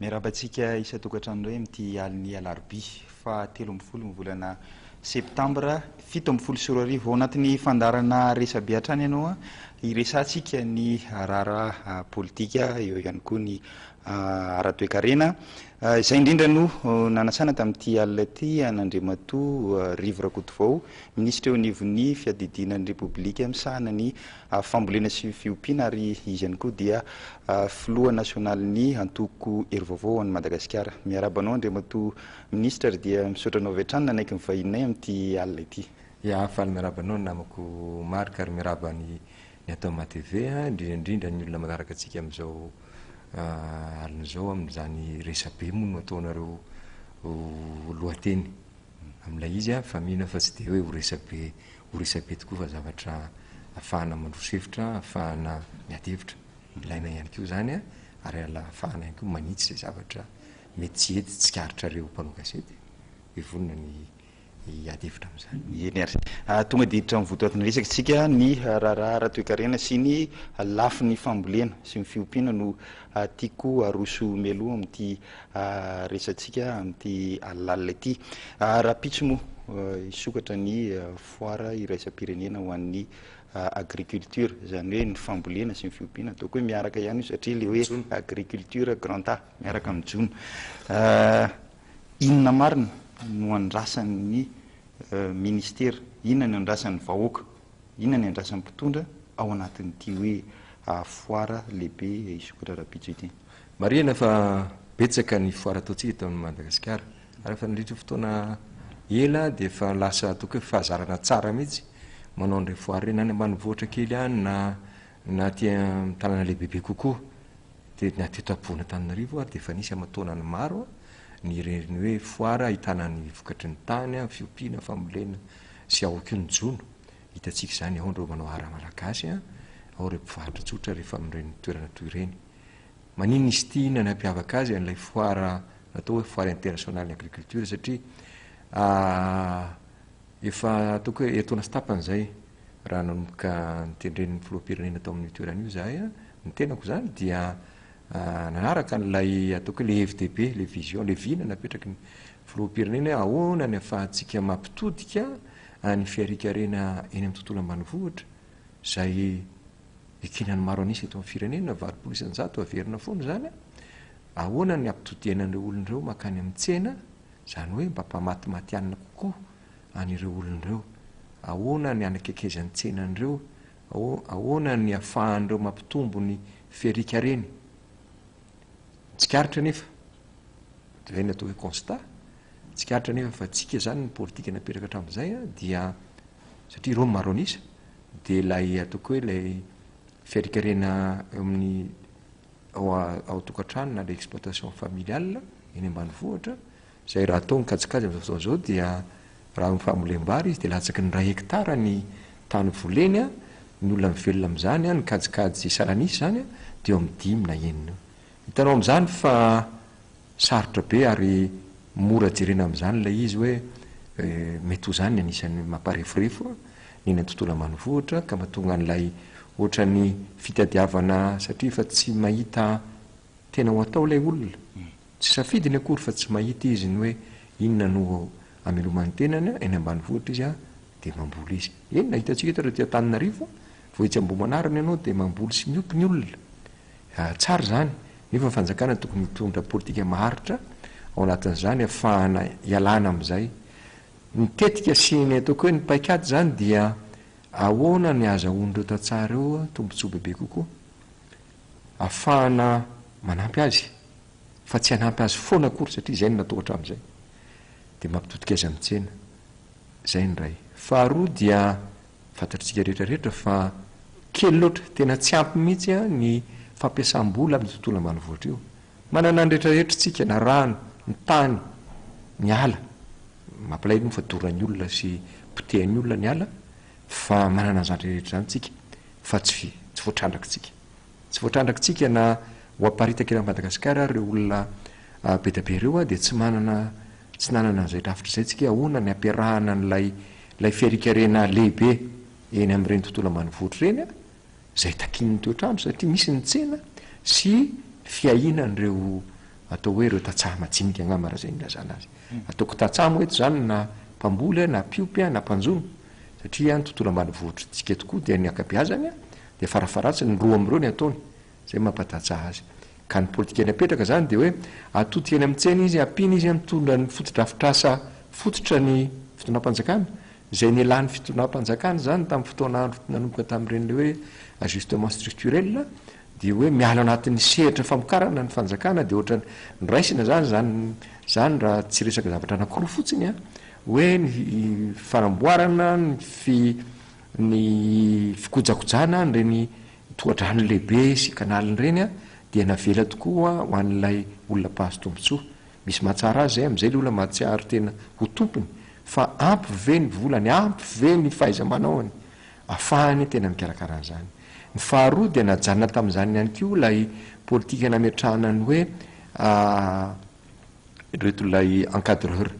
Miarabantsika isa-tokantrano hoe mity alin'ny alarobia fa 13 ny volana septambra 17 sy 20 ao anatin'ny fandarana resabe hatrany ianao iresantsika ny raharaha politika eo ihany koa ny ara-toekarena izay indrindra no nanasana tamin'ity alina ity an'Andriamatoa Rivo Rakotovao ministra eo anivon'ny fiadidinan'ny repoblika misahana ny fambolena sy fiompiana ary izy ihany koa dia filoha nasionalin'ny antoko hery-vaovao an'i Madagasikara. Miarabanao Andriamatoa ministra dia misaotranao avy hatrany nanaiky ny vahinay amin'ity alina ity. Ya faly miarabanao namako marika ary miaraba ny atao ma-TV indrindra ny olona manaraka antsika amin'izao alina zao amin'izany resabe moa no ataonareo lohateny amin'ilay izy fa mihina fa tsy dia hoe ho resabe tokoa fa zavatra ahafahana mandrosevitra ahafahana miadevitra ilaina ihany koa zany ary ahafahana ihany koa manitsy izay zavatra mety tsy ety tsy karitrareo mpanao gazety hivonina ny iadevitra amin'izany. Eny ary tonga dia hiditra mivoto atiny resaka tsika ny raharaha ara-toekarena sy ny lafin'ny fambolena sy ny fiompiana no tiako aroso mialoha amin'ity resantsika amin'ity lalina ity. Raha pitso moa isokatra ny foara iraisam-pirenena ho an'ny agriculture zany hoe ny fambolena sy ny fiompiana ataoko hoe miaraka ihany io satria le hoe agriculture grand A miaraka amin'ny jona. Inona marina no andrasan'ny ministera, inona ny andrasan'ny vahoaka, inona ny andrasan'ny mpitondra ao anatin'ity hoe foara lehibe isokatra rapitso ity. Marina fa betsaka ny foara ataontsika eto amin'ny Madagasikara ary fa nandritra fotoana ela dia fa lasa ataoko hoe fahazarana tsara mihitsy manao an'ireny foara ireny any ambanivohitra kely any na aty tanàna lehibebe kokoa dia ny aty Tampona Antananarivo ary dia efa nisy aman-taonany maro ny reny hoe foara ahitana ny vokatry ny tany fiompiana fambolena sy ao koa ny jono hitantsika izany ao ireo manao ara-malagasy ao ireo mpivarotra tsotra rehefa amin'ireny toerana toy ireny. Maninona izy ity inona ny hampiavaka azy an'ilay foara natao hoe foara internationale agriculture satria efa ataoko hoe etoana sy tapany izay raha nanomboka nitendren'ny filoham-pirenena tao amin'ny toerana io zahay ny tenako izany dia nanaraka n'ilay ataoko hoe le FDP le vision le vina napetraky ny filoham-pirenena ahoana ny ahafahantsika mampitodika ny fiarikarena eny amin'ny tontolo ambanivohitra izay ekenany maro anisy eto amin'ny firenena valopolo isan-jato averina foana zany ahoana ny ampitodianan'ireo olon'ireo makany amin'ny tsena zany hoe mba mpamatimatianina kokoa an'ireo olon'ireo ahoana ny anakekezan'ny tsenan'ireo ahoana ny ahafahan'ireo mampitombo ny fiarikareny tsikaritra nefa zay ny atao hoe constat tsikaritra nefa fa tsika zany ny politika napetraka hatramin'izay dia satria ireo maro anisa dia ilay ataoko hoe ilay fiarikarena eo amin'ny ao tokantrano na le exploitation familiale eny ambanivohitra izay raha atao ny kajikajy amin'izao fotoana izao dia raha ny famolem-bary izy dia latsaky ny 1 hektara ny tany voleny ny olona mivelona amin'izany ny kajikajy salanisy zany dia eo amin'ny 5 na 9. Hitanao amin'izany fa sarotra be ary mora jerena amin'izany ilay izy hoe mety ho zany anisan'ny mamparefurefo ny tontolo ambanivohitra ka mahatonga an'ilay ohatra ny fitadiavana satria fa tsy mahita tena ho atao ilay olona tsy safidiny akory fa tsy mahita izy ny hoe inona no amelomany tenany eny ambanivohitra izy dia mamboly izy eny na hitantsika eto raha Antananarivo vohitsy ambomanarany ianao dia mamboly sy miopy ny olona tsara zany nefa fanjakana tokony mitondra politika maharitra ao anatin'izany ahafahana ialana amin'izay mitetika sy ny ataoko hoe ny paikady zany dia ahoana ny azahoan'ireo tantsara eo tombotsoa bebe kokoa ahafahana manampy azy fa tsy hanampy azy foana akory satria izay no natao hatramin'izay dia mampitodika azy amin'ny tsena izay ny ray. Faharoa dia fantatritsika rehetrarehetra fa kely loatra tena tsy ampy mihitsy ny fampiasam-bola amin'ny tontolo ambanivohitra io manana ny rehetrarehetra tsika na rano ny tany ny ala mampilay moa fa doran'ny olona sy potehan'ny olona ny ala fa manana an'izany rehetra zany tsika fa tsy voatrandrakintsika na ho aparitaka eny Madagasikara ireo olona be dia be ireo dia tsy nanana an'izay rafitra izay tsika ahoana ny ampiarahana n'ilay fiarikarena lehibe eny amin'ireny tontolo ambanivohitra ireny izay takin'ny toetrandro satria misy ny tsena sy fiahinan'ireo atao hoe reo tatsaha majinika agnamara zay nylazana azy ataoko tatsaha moa eto zany na mpamboly na piopy na mpanjono satria ny tontolo ambany vohitritsika tokoa dia ny akabeazany dia farafaratsy ny roa am'ireo ny ataony zay mampatatsaha azy ka ny politika ny apetraka zany dia hoe atotika eny amintsena izy ampina izy mitondra ny fotodrafitrasa fototra ny fitonam-panjakana zay ny elan'ny fitonam-panjakana zany tamin'ny fotoanaandro nanomboka tamin'ireny le hoe ajustement structurel dia hoe miala anatin'ny sehitra famokarana ny fanjakana dia ohatra ny raisina zany raha tsy resaka zavatra anankiroa fotsiny hoe ny fanamboarana ny fikojakojana nyreny toadrano lehibe sy kanaliny reny dia navela tokoa ho an'ilay olona mpahazo tombontsoa misy mahatsara azy zay am'izay le olona mahatsiaro tena ho tompony fa ampy ve ny volany ampy ve ny fahaiza-manaony ahafahany tena mikarakaran'zany ny faharoa dia najanona tamin'izany ihany ko lay politika nametrahana ny hoe reto lay encadreur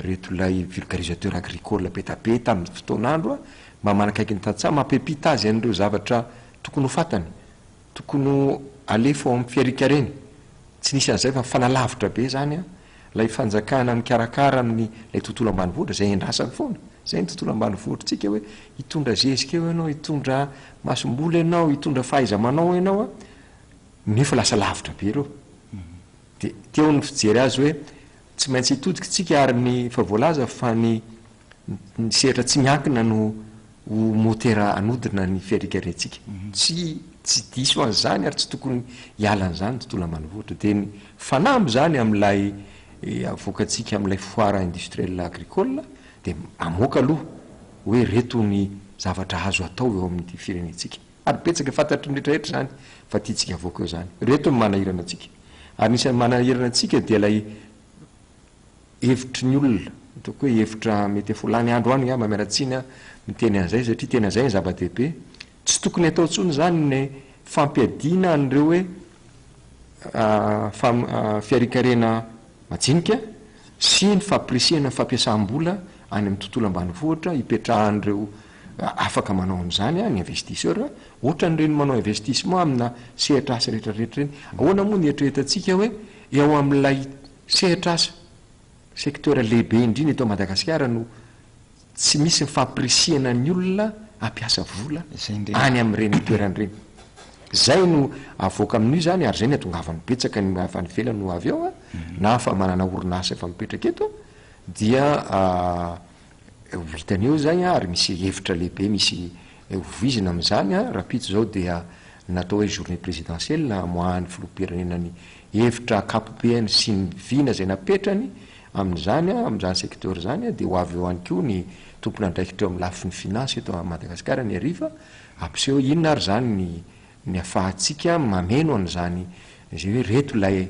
reto lay vulgarisateur agricole petabe tamin'ny fotoan'andro mba manakaiky ny tatsaha mampepita azy an'ireo zavatra tokony ho fatany tokony alefa ao amin'ny fiarikareny tsy nisy an'izay fa fanalavitra be zany lay fanjakana mikarakara amin'ny lay tontolo ambany vohitra zay endrasany foana zay ny tontolo ambany vohitritsika hoe hitondra zezika eo ianao hitondra masombola ianao hitondra fahaiza-manao ianao nefa lasa lavitra be reo dia teo ny fijery azy hoe tsy maintsy hitodika tsika ary ny favoalaza fa ny sehatra tsy miankina no motera anodina ny fiarikarentsika tsy diso an'zany ary tsy tokony hialan'zany tontolo ambany vohitra dia ny fanamby zany am'lay avoakatsika am'ilay foire industriel agricole dia mamoaka aloha hoe reto ny zavatra azo atao eo amin'ny firenetsika ary petsaka fantatry ny rehetrarehetra zany fa tiatsika avoaka eo zany reto ny manahirana atsika ary nisan'ny manahirana atsika dia lay hevitry ny olona ataoko hoe hevitra mety folany andro any ama miaratsiny miteny an'izay satria tena zay ny zava-dehibe tsy tokony atao ntsony zany ny fampiadina an'ireo hoe fiarikarena majinika sy ny fampirisihana ny fampiasam-bola any amin'ny tontolo ambany vohitra hipetrahan'ireo afaka manao an'izany ny investisseur ohatra nyreny manao investissement amina sehatra asa rehetrarehetra reny ahoana moa ny eritreretantsika hoe eo amin'ilay sehatra asa secteur lehibe indriny eto Madagasikara no tsy misy ny fampirisihana ny olona ampiasa vola any amin'ireny toeran'ireny zay no avoaka amin'io zany ary zay ny atongavany betsaka ny avany vela no avy ao na fa manana orinasa efa mipetraka eto dia hitany eo zay ary misy hevitra lehibe misy ovizina am'izany rapito zao dia natao hoe journée présidentielle moahan'ny filoham-pirenenany hevitra kapobeny sy ny vina zay napetrany amin'izany amin'izany secteur zany dia ho avy eo any koa ny tompony andraikitra eo amin'ny lafiny finance eto Madagasikara ny ariva ampiseho inona ary zany ny afahatsika mameno an'izany zay hoe reto lay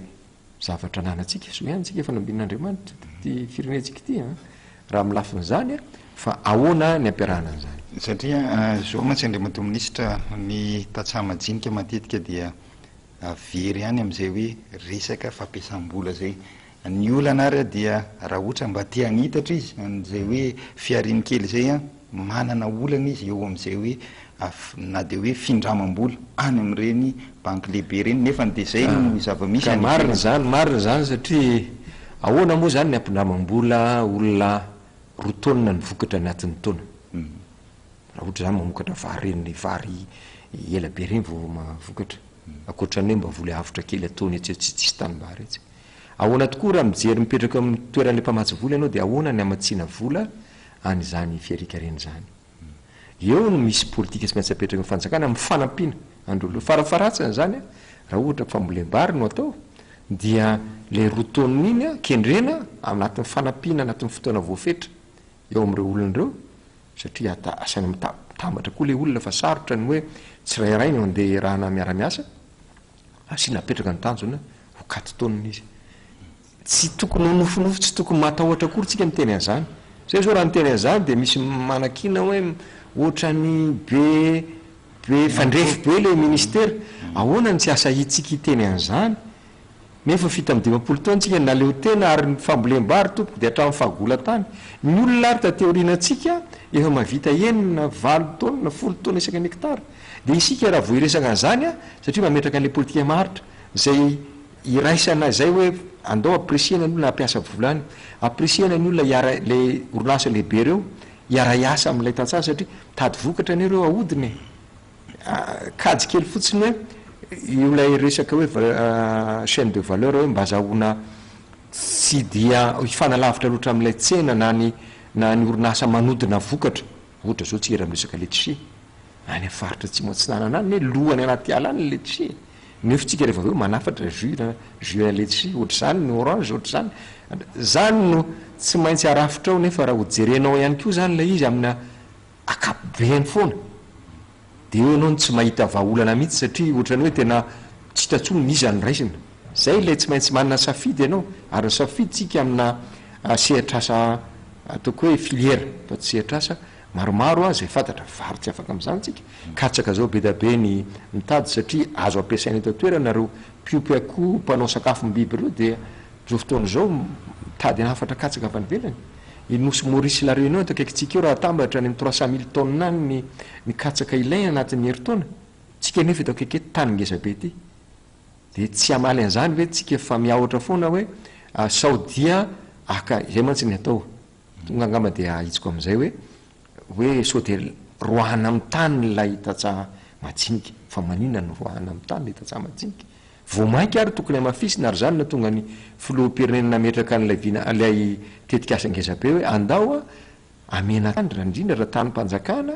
zavatra ananatsika so ihany tsika efa nambinin'Andriamanitra ty firenetsika ty raha milafiny zany fa ahoana ny ampiarahana an'izany satria zao mantsy Andriamanitra minisitra ny tatsaha majinika matetika dia very ihany am'izay hoe resaka fampiasam-bola zay ny olana ary dia raha ohatra mba te hagnitatra izy an'izay hoe fiariny kely zay manana olana izy eo am'izay hoe na dia hoe findramam-bola any amin'ireny banky lehibe reny nefa dia zay no zava-misy marina zany satria ahoana moa zany ny ampindramam-bola olona roa taonina ny vokatra anatin'ny taona raha ohatra zany mamokatra vary reny vary ela be reny vao mavokatra akoatran'ny hoe mba vola avitra kely ataony tsisy tanimbary etsy ahoana tokoa raha mijery mipetraka amin'ny toeran'le mpamatsy vola ianao dia ahoana ny amatsiana vola anyzany fiarikareny zany eo no misy politika tsy maintsy apetraka ny fanjakana amin'ny fanampiana androlo farafaratsany zany raha ohatra fambolem-bary no atao dia le rotoniny iny kendrena anatin'ny fanampiana anatin'ny fotoana voafetra eo amin'ireo olon'ireo satria asany mitambatra koa le olona fa sarotra ny hoe tsy rairay no andeha rahana miara-miasa asiana apetraka ny tanjona ho katy taonina izy tsy tokony ho nofonofo tsy tokony matahotra kory tsika miteny an'izany zay zao raha niteny an'izany dia misy manakina hoe ohatra ny be fandrefy be le ministera ahoana ny tsy asa hitsika hiteny an'izany nefa fita amin'ny 20 taona tsika naleo tena ary ny fambolem-bary tompoko dia hatramin'ny fahagola-tany ny olona ary tateorianatsika efa mavita enina 20 taona na 10 taona isaka ny hektara dia isika raha voiresaka an'izany satria mametraka an'le politika maritra zay iraisana zay hoe andao apresiana ny olona ampiasa volany apresiana ny olona le orinasa lehibe reo iara-iasa amin'ilay tantsaha satria tady vokatra anyreo ahodiny kajy kely fotsiny hoe iolay resaka hoe chaîne de valeur hoe mba zahoana tsy dia ifanalavitra loatra amin'ilay tsena na ny orinasa manodina vokatra ohatra zao tsika raha resaka letisia any afaritra tsy moatsinanana any hoe lohany anaty ala any letisia nefa tsika rehefa aveo manafatra jus letisia ohatra zany ny orange ohatra zany no tsy maintsy arafitra ao nefa raha hojerenao ihany koa zany la izy amina akapobeany foana de eo anao tsy mahita vahaolana mihitsy satria ohatrany hoe tena tsy hitatsony misy any raisina zay le tsy maintsy manana safidy ianao ary ny safidy tsika amina sehatrasa ataoko hoe filière ataotsy sehatrasa maromaro a zay fantatra vary tsy afaka am'izany tsika katsaka zao be da be ny mitady satria azo ampiasaina eto toerana reo piopia-ko mpanao sakafo mibiby reo de zao fotoana zao mitady anafatra katsaka avy anyvelany inosy Maurice la Réunion takaikytsika eo raha tambatra any 300 000 tonnes any ny katsaka ilaina anatin'ny herintaona tsika nefa eto akaiky tany ngeza be ty de tsy amaly an'izany ve tsika fa miahotra foana hoe saodia aka zay mantsy ny atao tonga angamba de ahitsiko am'izay hoe sao de roahana amin'ny tany lay tatsaha majinika fa manina ny roahana amin'ny tany lay tatsaha majinika vomaika ary tokony amafisina ary zany na tonga ny filoha-pirenena nametraka an'lay tetika asa ngeza be hoe andao amena tany raha indrindra raha tany mpanjakana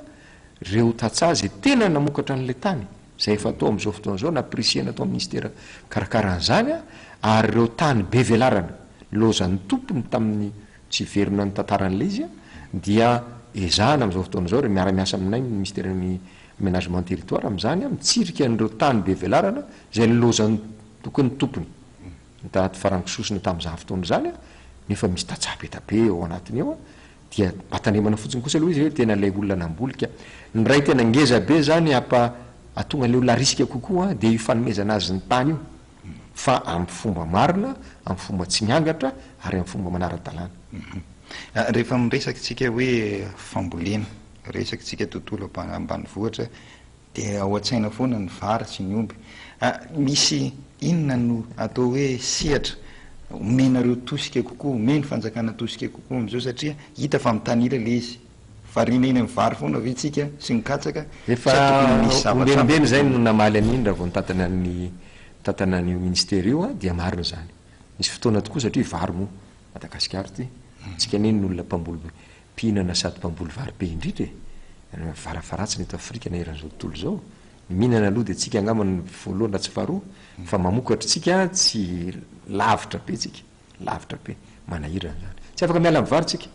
reo tatsaha zay tena namokatra an'lay tany zay efa atao am'izao fotoana zao naprisiana atao amin'ny ministera karakaran'zany ary reo tany be velarana lozan'ny tompony tamin'ny tsy verina ny tantaran'lay izy dia ezahana am'izao fotoana zao re miara-miasa aminay ministerin'ny ménagement territoire am'izany mitsirika an'ireo tany be velarana zay nylozan'ny tokony tompony ntaty farankisosina tam'izany fotoana zany nefa misy tatsabe tabe ao anatiny eo dia atandremana fotsiny kosa aloha izy hoe tena lay olona nambolika ny ray tena ngeza be zany atonga le olona risika kokoa de ifanomezana azy ny tany io fa amin'ny fomba marina amin'ny fomba tsy miangatra ary amin'ny fomba manara-dalàna rehefa miresaky tsika hoe fambolena resaky tsika tontolo ambany vohatra de ao an-tsaina foana ny vary sy ny omby misy inona no atao hoe sehatra omenareo tosika kokoa omeny fanjakana tosika kokoa am'izao satria hita fa mitanila le izy farina iny amin'ny vary foana ve tsika sy ny katsaka efa ombenimbeny zay no namaly an'iny raha vao nitatana ny ministera io dia marina zany misy fotoana tokoa satria vary mo Madagasikara ty tsika neny n'olona mpamboly mpihinana sady mpamboly vary be indrindra varafaratsiny eto Afrika na eran'izao tontolo zao mihinana aloha de tsika angambany voalohany raha tsy faharoa fa mamokatra tsika tsy lavitra be tsika lavitra be manahirana zany tsy afaka miala amin'ny vary tsika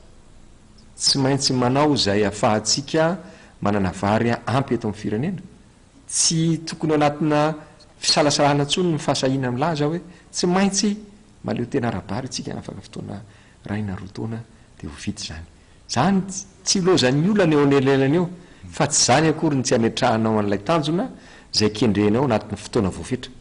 tsy maintsy manao zay afahatsika manana vary ampy eto amin'ny firenena tsy tokony anatina fisalasalana tsony ny fahasahina milaza hoe tsy maintsy maleo tena rabary tsika afaka fotoana raina rotaona de ho vity zany tsy lozan'ny olana eo anelelana eo fa tsy zany akory ny tsy ametrahanao an'ilay tanjona zay kendrenao anatin'ny fotoana voafetra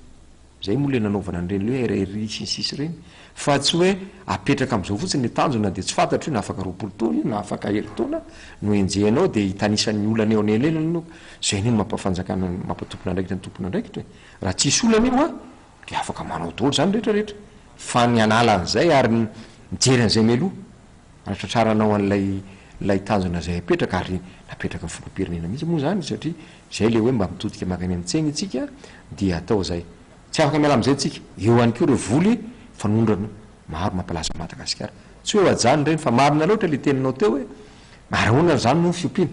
zay moa le nanaovana an'ireny le hoe rairy sisisy reny fa tsy hoe apetraka am'izao fotsiny le tanjona de tsy fantatra hoe na afaka roapolo taona na afaka herintaona no enjehanao de hitanisan'ny olana eo anelelana no zay neny mampafanjakana mampatompona andraikitra ny tompona andraikitra raha tsisy olana io de afaka manao dolo zany rehetrarehetra fa ny anala an'izay ary mijeran'izay meloha rahatratraranao an'lay tanjona zay apetraka ary napetraka ny filoha-pirenena mihitsy moa zany satria zay le hoe mba mitodika makany am'tsegny tsika dia atao zay tsy afaka miala am'izay tsika eo any koa reo voly fanondrana maro mampalaza Madagasikara tsy hoe ajany reny fa marina loatra le teninao teo hoe marahonana zany no fiompiana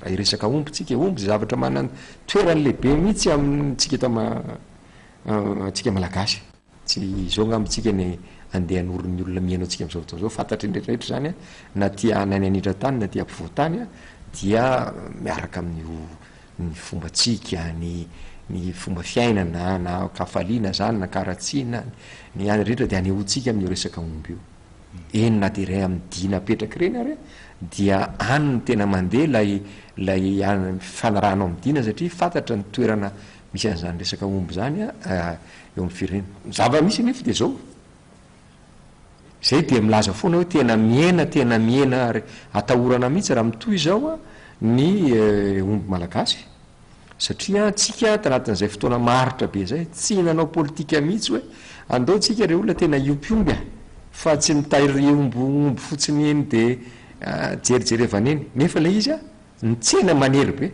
raha iresaka omby tsika omby zavatra manana toerany lehibe mihitsy amintsika tsika malagasy tsy zao ngambitsika ny andeha norony olona mihainao tsika am'izao fotoana zao fantatry nrehetrarehetra zany na tia nany anitra tany na tia ampivoatany dia miaraka amin'ny fomba tsika ny fomba fiainana na kafaliana zany na karatsiana ny any rehetra de anehoantsika amin'io resaka omby io enina de ray amin'ny dina apetraka reny ary dia any ny tena mandeha lay fanarahanao amin'ny dina satria fantatra ny toerana misy an'izany resaka omby zany eo amin'ny firenena zava-misy nefa de zao zay de milaza foana hoe tena miena ary atahorana mihitsy raha mitoy zao ny omby malagasy satria tsika tanatin'izay fotoana maharitra be zay tsy nanao politika mihitsy hoe andao tsika re olona tena iompiomby fa tsy mitairy ombo fotsiny eny de jerijerevana eny nefa le izy a nitsena manery be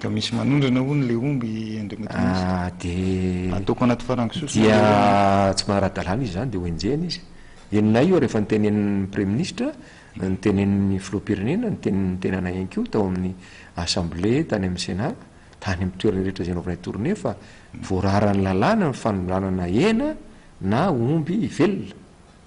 ka misy manondrana hono le omby andriamatiny de ataoko anaty farangosoa dia tsy manara-dalàna izy zany de hoenjehana izy eninay io rehefa nitenen'ny premier ministre nitenen'ny filoha-pirenena nitenanay ihany ko tao amin'ny assemblée tany amin'ny sénat tany amin'ny toerana rehetra zay naovanay tournée fa voararany lalàna ny fanolanana hena na omby velona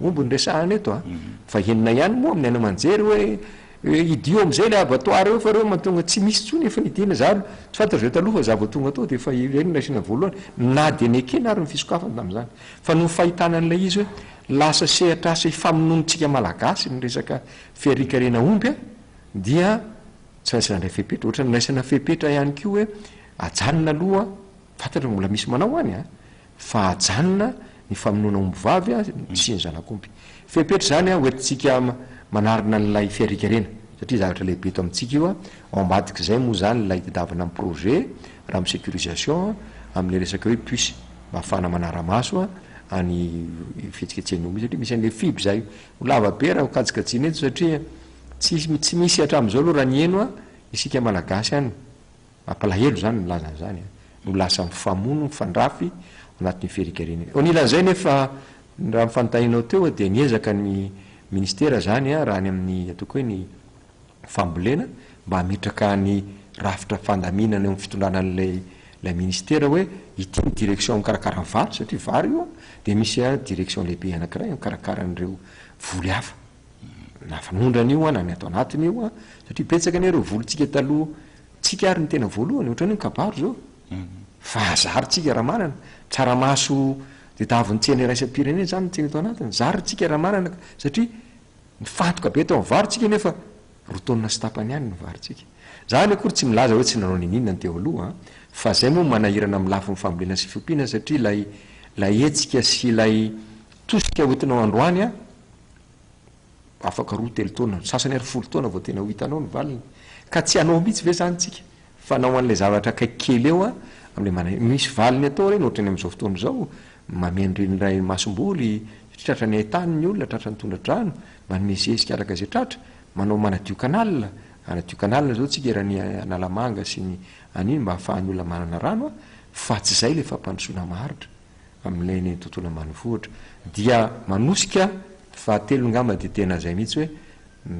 omby nyresahana eto a fa enina ihany moa amin'ny aina manjery hoe idio am'izay le abattoir eo fa reo mahatonga tsy misy tsony efa nidina zany tsy fantatra zay taloha fa zava tonga tao de fa ireny nasina voalohany na de nekena ary ny fisokafany tam'izany fa no fahitana an'ilay izy hoe lasa sehatra asa hifamononontsika malagasy ny resaka fiarikarena omby a dia tsy raisandray fepetra ohatra ny raisana fepetra ihany ko hoe ajanona aloha fantatra mbola misy manao any a fa ajanona ny famonona omby vavy a sy ny zanak'omby fepetra zany a hoentintsika manarina n'lay fiarikarena satria zavatra lehibe eto amintsika io a ao ambadiky zay moa zany lay tadavana amin'ny projet raha amin'ny sécurisation amin'le resaka hoe puce mba ahafahana manara-maso a any fietsiketsehany omby satria misy an'le fiby zay ho lava be raha hokajikajiana eto satria tsy misy hatram'izao aloha raha ny eno a isika malagasy any mampalahelo zany nilazany zany no lasa mifamono mifandrafy anatin'ny fiarikarena onilan'izay nefa raha mifanotahinao teo de niezaka ny ministera zany a raha ny amin'ny ataoko hoe ny fambolena mba hametraka ny rafitra fandaminana eo amin'ny fitondrana an'lay ministera hoe ity ny direction mikarakara vary satria vary io de misy a direction lehibe anankiray mikarakara an'ireo voly hafa na fanondrana io a na ny atao anatiny io a satria betsaka ny reo volontsika taloha tsika ary ny tena voalohany ohatrany hoe kabaro zao fa zarytsika raha manana tsaramaso de tavontsena raisam-pirenena zany ntsena eto anatiny zarytsika raha manana satria nifantoka be tao amin'ny varytsika nefa rotonina sy tapany ihany ny varytsika zany akory tsy milaza hoe tsy nanao ninina ny teo aloha fa zay moa manahirana amin'ny lafo ny fambolena sy fiompiana satria lay etsika sy lay tosika hoentinao androany a afaka roa telo taona sasany ary folo taona vao tena ho hitanao ny valiny ka tsy anao mihitsy ve zany tsika fa nao an'lay zavatra kaikikely eo a am'le misy valiny atao reny ohatrany am'izao fotoana zao mamendreniray masomboly satria tratra ny ahitany ny olona tratra ny tondradrano manomezezika araka zay tratra manao manadio kanalina anadio kanalina zao tsika raha ny analamanga sy ny aniny mba ahafahany olona manana rano a fa tsy zay le fampandrosoana maharitra amin'ilay ny tontolo ambanivohitra dia manosika fa telo ngamba de tena zay mihitsy hoe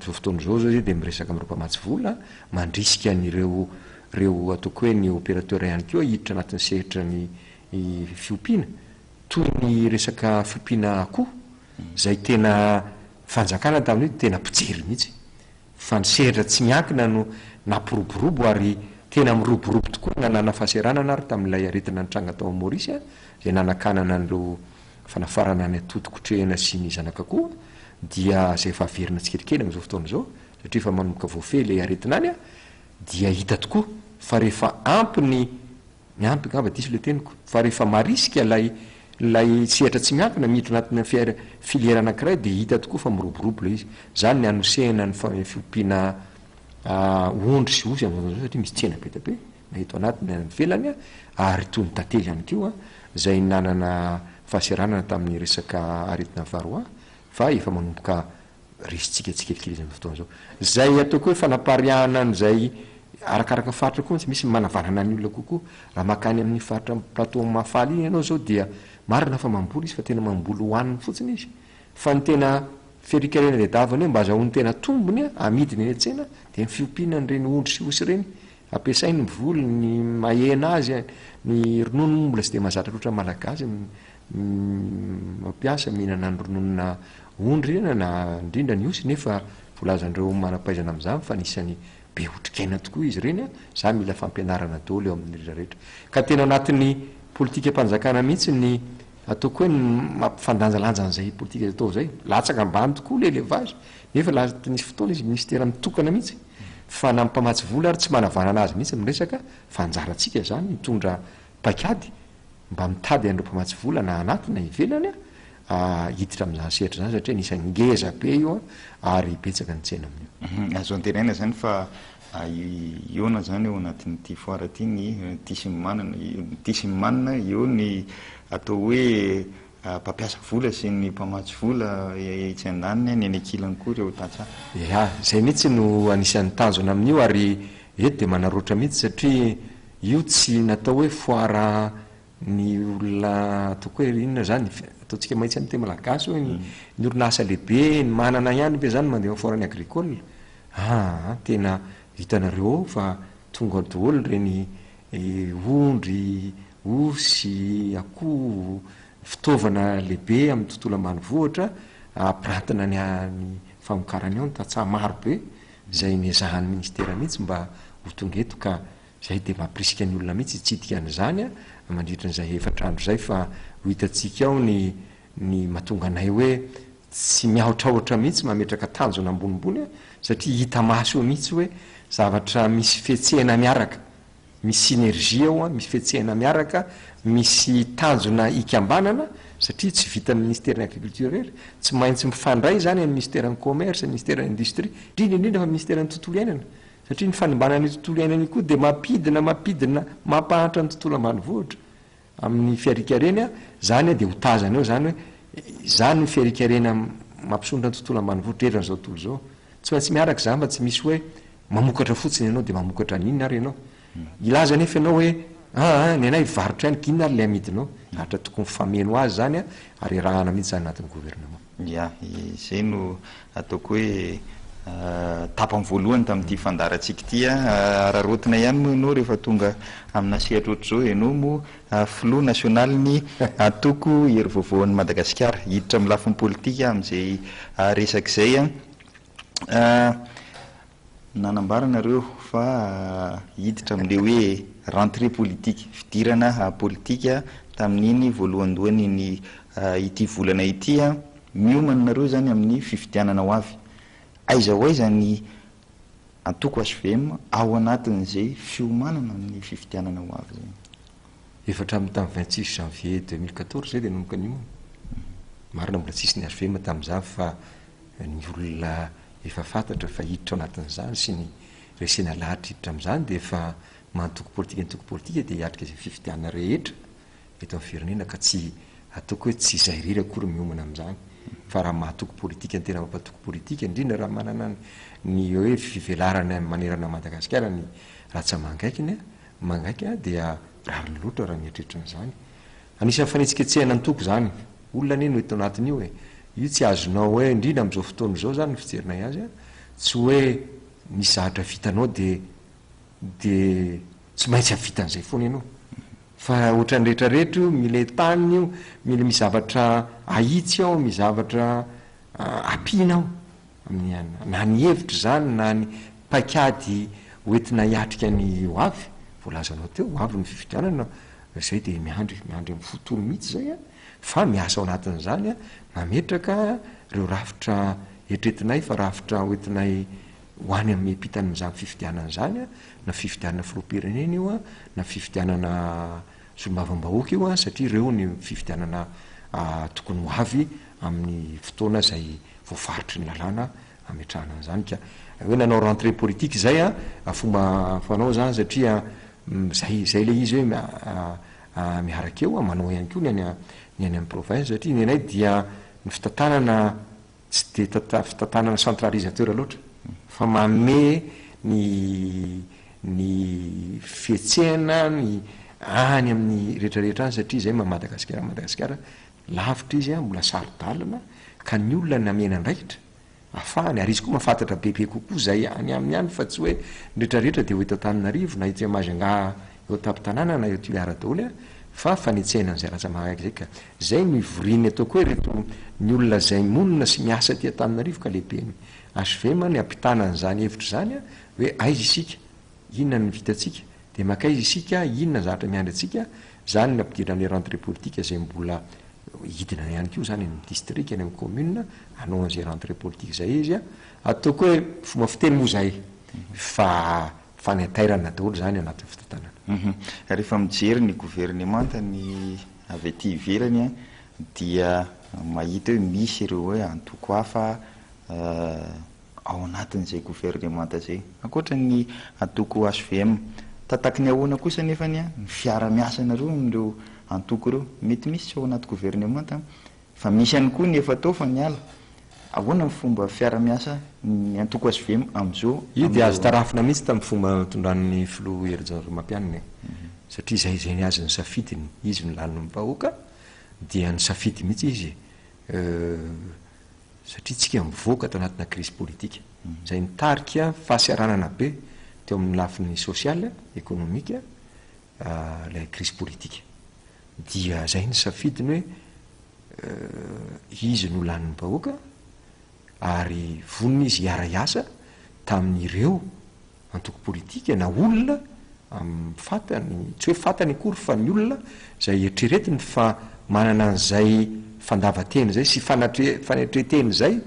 zao fotoana zao zao de miresaka am'ireo mpamatsy vola mandrisika nyreo ataoko hoe ny opérateur ihany keo hiditra anatin'ny sehitra ny fiompiana toy ny resaka fiompiana akoho zay tena fanjakana tamin'io tena pijery mihitsy fa ny sehitra tsy miankina no nampiroborobo ary tena miroborobo tokoa nanana fahaseranana ary tamin'ilay aretina nitranga tao Maorisy a zay nanakanana an'ireo fanafarana ny atodikotrehana sy ny zanakakoha dia zay efa averina tsikelikely am'izao fotoana zao satria fa manomboka voafeh le aretina any a dia hita tokoa fa rehefa ampy ny ampy ngamba diso le teniko fa rehefa marisika lay sehatra tsy miankina miditra anatin'ny filiera anankiray de hita tokoa fa miroborobo le izy zany ny anosehana ny fiompiana ondry sy osy am'zao satria misy tsena be tabe na eto anatiny any velany a ary toy ny tately ihany keo a zay nanana fahaseranana tamin'ny resaka aretina varoa fa efa manomboka risitsika tsikelikely izy am'zao fotoana zao zay ataoko hoe fanapariahana an'zay arakaraka faritra koa tsy misy manavanana ny olona kokoa raha makany amin'ny faritra plateau mafaly iny ianao zao dia marina fa mamboly izy fa tena mamboly hoaniny fotsiny izy fa ny tena fiarikarena le davany hoe mba azahoany tena tombony a amidiny eny an-tsena de mifiompiana nyreny ondry sy osy reny ampiasainy voly ny mahena azy ny ronono mbola sy de mahazatra loatra malagasy mampiasa mihinana ny rononona ondry ena na indrindra ny osy nefa volazandreo manampaizana am'zany fa nisany be otrikaina tokoa izy reny a za mila fampianarana daholo eo amin'ny rehetrarehetra ka tena anatin'ny politika mpanjakana mihitsy ny ataoko hoe mampifandanjalanja an'izay politika zay atao zay latsaka ambany tokoa le élevage nefa nisy fotoana izy ministera mitokana mihitsy fa na mpamatsy voly ary tsy manavanana azy mihitsy miresaka fa anjaratsika zany mitondra paikady mba mitady an'ireo mpamatsy vola na anaty na ivelany hiditra amin'izany sehatra zany satria nisany ngeza be io ary betsaka ny tsena amin'io. Azo antenaina zany fa iona zany eo anatin'ity foara ty ny tisy manana eo ny atao hoe mpampiasa vola sy ny mpamatsy vola tsy andaniny ny anykilany koa reo tatsa. Zay mihitsy no anisan'ny tanjona amin'io ary eto de manaroatra mihitsy satria io tsy natao hoe foara ny olona ataoko hoe inona zany ataontsika mahitsy any te malagasy hoe ny orinasa lehibe ny manana ihany be zany mandeha foarany agricole. Tena hitanareo fa tonga daholo reny ondry, osy, akoho, fitaovana lehibe amin'ny tontolo ambanivohitra ampirantina ny famokarany ao ny tatsaha maro be zay nezahan'ny ministera mihitsy mba ho tonga eto ka zay de mampirisika ny olona mihitsy hitsidika an'izany mandritra n'izay efatrandro zay fa ho hitatsika ao ny mahatonga anay hoe tsy miaotraotra mihitsy mametraka tanjona ambonimbony satria hita maso eo mihitsy hoe zavatra misy fihetsehana miaraka, misy synergie ao misy fihetsehana miaraka, misy tanjona ikambanana satria tsy vitan'ny ministerin'ny agriculture rery tsy maintsy mifandray zany amin'ny ministeran'ny commerce, ministerin'ny industrie, indrindra fa ministerin'ny tontolo iainana satria ny fanimbanany tontolo iainana koa de mampidina mampahatra ny tontolo ambanivohitra amin'ny fiarikarena zany de hotazana eo zany hoe zany ny fiarikarena mampisondra ny tontolo ambanivohitra eran'izao tontolo zao tsy maintsy miaraka zany fa tsy misy hoe mamokatra fotsiny ianao de mamokatra n'inona ary ianao ilaza nefa ianao hoe ny anay varotra ihany kinona ary le amidinao ahatra tokony fameno azy zany ary rahana mihitsy zany anatin'ny gouvernement. Zay no ataoko hoe tapany voalohany tamin'ity fandaratsika ty rarotina ihany moa ianao rehefa tonga amina sehatra ohatr'izao ianao moa flou national ny atoko hery vaovaon'ny Madagasikara hiditra amin'ny lafiny politika amin'izay resak'izay nanambaranareo fa hiditra amin'le hoe rentrée politique fidirana politika tamin'iny voalohandohany ny ity volana ity miomananareo zany amin'ny fifidianana ho avy aiza ho aiza ny antoko HVM ao anatin'izay fiomanana amin'ny fifidianana ho avy zany. Efatra amin'ny tamin'ny 26 janvier 2014 zay de nomboka ny marina mbola tsisy ny HVM tamin'izany fa ny olona efa fantatra fa hiditra ao anatin'izany sy ny resena lahatra hiditra amin'izany de efa mantoko politika de hiatrika izay fifidianana rehetra eto amin'ny firenena ka tsy ataoko hoe tsy izay rery akory miomana amin'izany fa raha mahatoko politika ny tena mampatoko politika indrindra raha manana ny hoe fivelarana manerana Madagasikara ny ratsa mangaiky dia rariny loatra raha mieritreritra n'izany anisan'ny fanetsiketsehana ny toko zany olona neny ho eto anatin'io io tsy azonao hoe indrindra amin'izao fotoana izao zany fijerinay azy tsy hoe misy zavatra vitanao de tsy maintsy havitan'izay foana ianao fa ohatrany rehetrarehetra io mila taniny io mila misy zavatra ahitsy ao misy zavatra ampinao amin'ny na ny hevitra zany na ny paikady hoentina hiatrika ny ho avy voalazanao teo ho avy ny fifidianana zay de miandry amin'ny fotolo mihitsy zay fa miasa ao anatin'izany mametraka reo rafitra etretinay fa rafitra hoentinay hoany amin'ny mpitany amin'izany fifidianana zany na fifidianana filoam-pirenena io na fifidianana solombavam-bahoaka io satria ireo ny fifidianana tokony ho avy amin'ny fotoana zay voafaritry ny lalàna ametrahana an'izany ka hoe nanao rentrée politique zay fomba fanao zany satria zay le izy hoe miaraka eo manao ihany koa ny any amin'ny province satria ny anay dia ny fitantanana tsy de fitantanana centralisateur loatra fa mame ny fihetsehana ny any amin'ny rehetrarehetra any satria zay Madagasikara lavitra izy mbola sarodalana ka ny olona namena andraikitra afahany ary izy koa mahafantatra bebe kokoa zay any amin'ny any fa tsy hoe rehetrarehetra de ho eto Antananarivo na ety Majunga eo Tapitanana na eo Toliara daholo fa fanetsehana an'izay ratsamahaiky zay ka zay mivoriny ataoko hoe reto ny olona zay monina sy miasa ty Antananarivo ka lehibe ny HVM ny ampitana an'izany hevitra zany hoe aiza isika inona ny vitatsika de makaiza isika inona zavatra miandry atsika zany ny ampidirany rentrée politique zay mbola hidina ihany koa zany amin'ny district any amin'ny commune anao an'izay rentrée politique zay izy ataoko hoe fomba fiteny moa zay fa fanetairana daholo zany anatin'ny fitantanana. Rehefa mijery ny gouvernement ny avy aty ivelany dia mahita hoe misy ireo hoe antoko hafa ao anatin'izay gouvernemanta zay, ankoatra ny antoko HVM. Tataka ny ahoana kosa nefany ny fiara-miasanareo n'ireo antoko ireo, mety misy tsy ao anaty gouvernemanta fa misy ihany koa ny efa tao fa ny ala. Ahoana ny fomba fiara-miasa ny antoko HVM am'izao? Io dia azo tarafina mihitsy tamin'ny fomba tondran'ny filoha Hery Mampianina, satria zay ny azy ny safidiny, izy ny lalin'ny vahoaka dia ny safidy mihitsy izy, satria tsika mivoaka tao anatina crise politique, zay nitarika fahasiaranana be teo amin'ny lafiny sosial, ekonomika, ilay crise politique. Dia zay ny safidiny hoe izy no lanin'ny vahoaka ary vonona izy hiara-iasa tamin'ireo antoko politika na olona fatany, tsy hoe fatany akory fa ny olona zay etreretiny fa manana an'izay fandavateny zay sy fanetreteny zay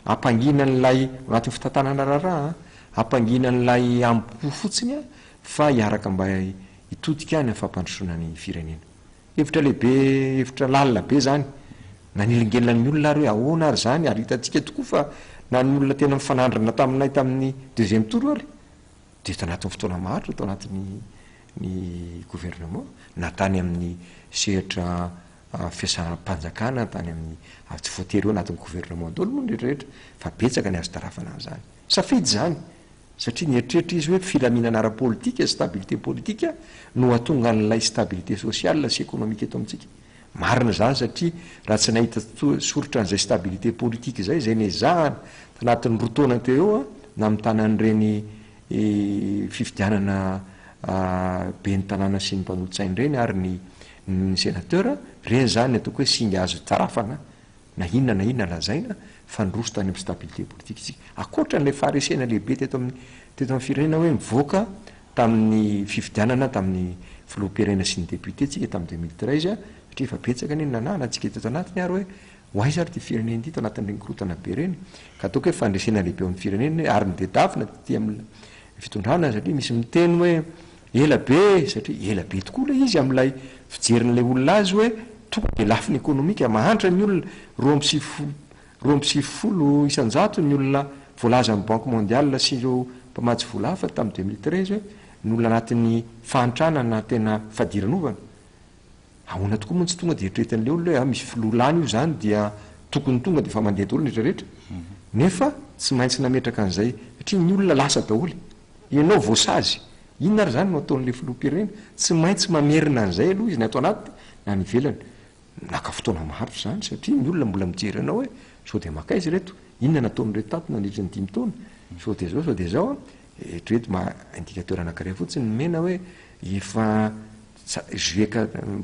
ampanginan'lay anatin'ny fitantanana raharaha, ampanginan'lay ampo fotsiny fa hiaraka mba hitodika any amin'ny fampandrosoana ny firenena. Hevitra lehibe, hevitra lalina be zany, na nilingelan'ny olona ary hoe ahoana ary zany, ary hitantsika tokoa fa na ny olona tena mifanandrana taminay tamin'ny deuxième tour ary dia tao anatin'ny fotoana maharitra tao anatin'ny gouvernement, na tany amin'ny sehatra fiasam-panjakana, tany amin'ny tsy voatery eo anatin'ny gouvernement daholo moa rehetrarehetra, fa betsaka ny azo tarafana an'izany. Safidy zany, satria nieritreritra izy hoe filaminana ara-politika, stabilité politika no atonga an'ilay stabilité sociale sy économique eto amintsika. Marina zany satria raha tsy nahita soritra an'izay stabilité politique zay nezahana tanatin'ny rotaona teo eo na mitanan'ireny fifidianana be ny tanàna sy ny mpanolotsainy reny ary ny sénateur, reny zany ataoko hoe singa azo tarafana na inona lazaina fa nroso tany amin'ny stabilité politique isika. Akoatra n'ilay faharesena lehibe teto amin'ny firenena hoe mivoaka tamin'ny fifidianana tamin'ny filoham-pirenena sy ny député tsika tamin'ny 2013, satria efa betsaka ny nanana antsika teto anatiny ary hoe hoaiza ary ty firenena ty tao anatin'ny korotana be reny, ka ataoko hoe fandresena lehibe amin'ny firenena ary ny dedavina ty amin'ny fitondrana, satria misy miteny hoe ela be, satria ela be tokoa le izy amin'ilay fijerin'ilay olona azy hoe tonga de lafiny ekonomika mahantra ny olona 20 isanjato ny olona voalaza amin'ny banque mondiale sy ireo mpamatsy vola hafa tamin'ny 2013 hoe ny olona anatin'ny fahantrana tena fadiran'ovana. Ahoana tokoa moa tsy tonga de eritreretin'le olona hoe misy filolana io zany dia tokony tonga de fa mandeha daholo rehetrarehetra, nefa tsy maintsy nametraka an'izay satria ny olona lasa daholy, ianao voasazy, inona ary zany no ataon'le filoham-pirenena, tsy maintsy mamerina an'izay aloha izy ny ato anaty na ny ivelany. Naka fotoana maharitra zany satria ny olona mbola mijery anao hoe sao de maka izy reto, inona nataon'reto tato nandritra ny 5 taona, sao de zao eritrereto indicateur anankiray fotsiny mena hoe efa juillet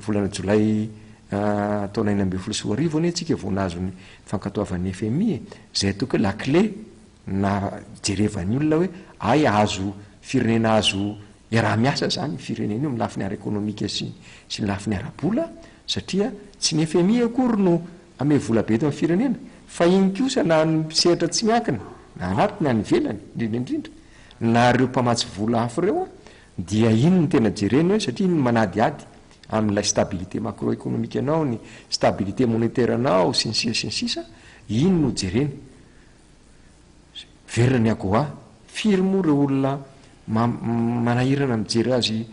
volana jolay taona 2014 anie tsika voanazo ny fankatoavan'ny FMI, zay ataoko hoe la clé na jerevan'ny olona hoe ay azo firenena azo iaraha-miasa zany firenena io amin'ny lafiny ara-ekonomika sy ny lafiny ara-bola, satria tsy ny FMI akory no ame vola be eto amin'ny firenena fa iny kosa na ny sehatra tsy miankina na anaty na ny velany indrindra na reo mpamatsy vola hafa reo dia iny ny tena jereny hoe satria iny manadiady amin'ilay stabilité macroéconomique anao, ny stabilité monétaire anao sy ny sisa iny no jereny. Verina ny akoa firy moa reo olona manahirana mijery azy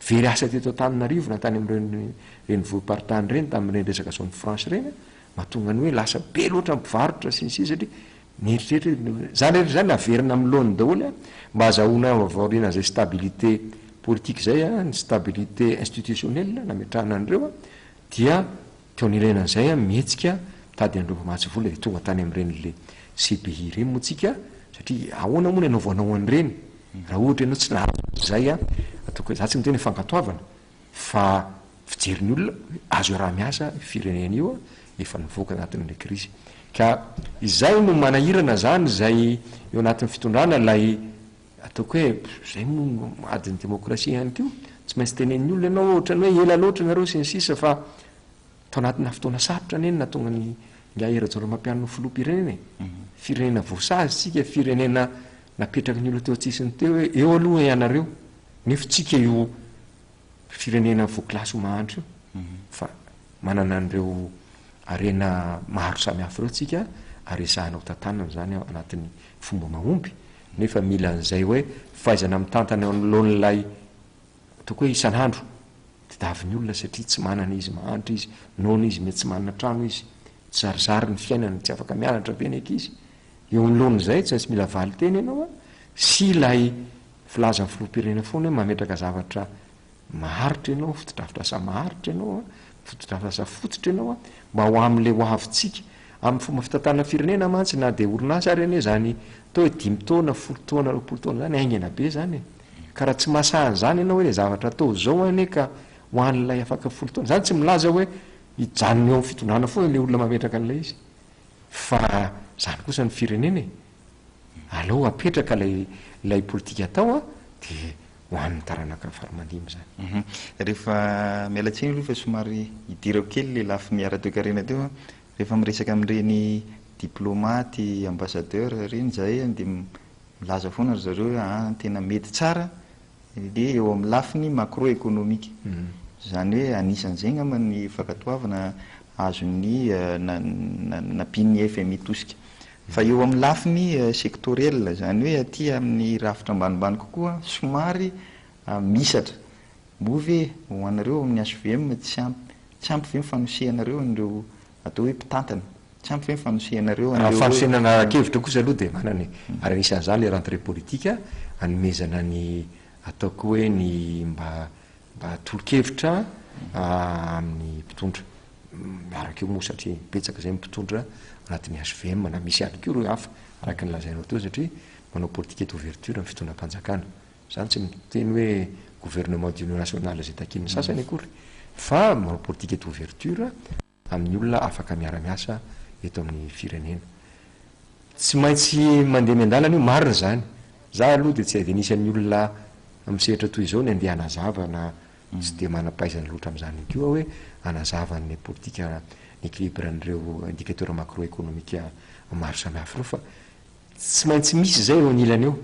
very asa teto Antananarivo na tany amin'ireny vohim-paritany reny tamin'ireny resaka zone France reny, mahatonga ny hoe lasa be loatra mpivarotra sy ny sisa satria nieritreritra zany rehetra zany averina amin'ny loany daholo mba azahoana vaoriana zay stabilité politique zay ny stabilité institutionnelle nametrahana an'ireo dia teo nirenan'izay mihetsika mitady an'ireo mpamatsy vola de tonga tany amin'ireny le CPI reny moa tsika, satria ahoana moa ny anaovanao an'ireny raha ohatra ianao tsy nahazo zay ataoko za tsy miteny fankatoavana fa fijerin'ny olona azo raha-miasa firenena io efa nivoaka anatin'le crise. Ka izay no manahirana zany zay eo anatin'ny fitondrana lay ataoko hoe zay mo adiny demokrasia ihany keo, tsy maintsy tenen'ny olona ianao ohatrany hoe ela loatra nareo sy ny sisa fa tao anatina fotoana sarotra neny natonga ny Hery Mampianina filoham-pirenena firenena voasazy tsika, firenena napetraka ny olona teo atsisiny teo hoe eo aloha ianareo nefa tsika io firenena voaklasy ho mahantra io fa manana an'ireo arena maro samihafa reo tsika aresahanao tantanana zany anatin'ny fomba mahomby nefa mila an'izay hoe fahaizana mitantana alohan'ilay toko hoe isan'andro de davy ny olona satria tsy manana izy mahanitra izy nona izy mety tsy manana trano izy tsarizary ny fiainana tsy afaka mianatra be ny ankizy eo alohan'izay tsy maintsy mila valy teny ianao a sy ilay filaza ny filoam-pirenena foana hoe mametraka zavatra maharitra ianao fotodrafitra asa maharitra ianao a fotodrafitra asa fototra ianao a mba ho am'le ho avintsika amin'ny fomba fitantanana firenena mantsy na de orinasa reny zany atao hoe 5 taona 10 taona 20 taona zany aingana be zany ka raha tsy masahan' zany ianao hoe le zavatra atao zao ane ka ho an'ilay afaka 10 taona zany tsy milaza hoe hijanony eo amin'ny fitondrana foana le olona mametraka an'ilay izy fa zany kosa ny firenena aleo apetraka lay politika atao a de ho an'ny taranaka farimandimy zany rehefa mialatsiny aloha fa somary hidirako kely le lafy miara-toekarena teo a rehefa miresaka amin'ireny diplomaty ambassadeur reny zay de milaza foana ry zareo hoe tena mety tsara de eo amin'ny lafiny macroéconomique zany hoe anisan'izay ngamba ny fakatoavana azon'ny napin'ny FMI tosika fa eo amin'ny lafiny sectoriel zany hoe aty amin'ny rafitra ambanimbany kokoa somary misatra move ho anareo amin'ny HVM tsy ampy ve mifanosehanareo an'ireo atao hoe mpitantana tsy ampy ve mifanosehanareo fanosenana arakevitra kosa aloha de manany ary anisan'izany le rentrée politika anomezana ny ataoko hoe ny mba tolo-kevitra amin'ny mpitondra miaraka eo moa satria betsaka zay mpitondra anatin'ny HVM na misy ihany ko reo hafa araka ny lazainao teo satria manao politique d'ouverture amin'ny fitondram-panjakana zany tsy miteny hoe gouvernement d'union nationale zay takin'ny sasany akory fa manao politique d'ouverture amin'ny olona afaka miara-miasa eto amin'ny firenena tsy maintsy mandeha miandalana io marina zany za aloha de tsy de nisy an'ny olona misehatra toy izao ny andeha anazava na tsy de manampaizany loatra amin'izany koa hoe anazava ny politika équilibre n'ireo indicateur macroéconomique maro samihafa reo fa tsy maintsy misy zay eo anilany eo